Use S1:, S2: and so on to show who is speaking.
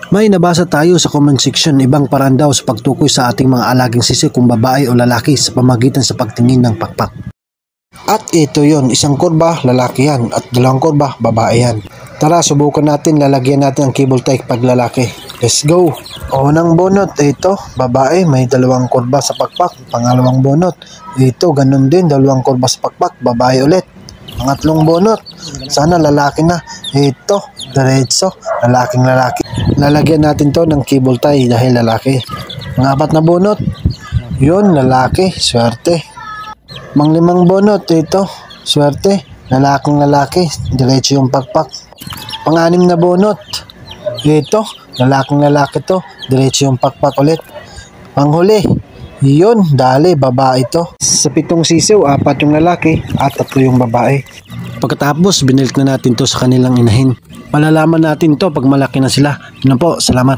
S1: May nabasa tayo sa comment section, ibang paraan daw sa pagtukoy sa ating mga alagang sisi kung babae o lalaki sa pamagitan sa pagtingin ng pakpak. At ito yon, isang kurba lalaki yan at dalawang kurba babae yan. Tara, subukan natin, lalagyan natin ang cable tie pag lalaki. Let's go! Unang bunot, ito, babae, may dalawang kurba sa pakpak. Pangalawang bunot, ito, ganun din, dalawang kurba sa pakpak, babae ulit. Pangatlong bunot, sana lalaki na. Ito, diretso, lalaking lalaki. Lalagyan natin to ng cable tie dahil lalaki. Pangapat na bunot, yun, lalaki, swerte. Panglimang bunot, ito, swerte, lalaking lalaki, diretso yung pakpak. Panganim na bunot, ito, lalaking lalaki to, diretso yung pakpak ulit. Panghuli, yun, dali, babae to. Sa 7 sisiw, 4 yung lalaki at 3 yung babae. Pagkatapos, binalik na natin to sa kanilang inahin. Malalaman natin to pag malaki na sila. Yun po, salamat.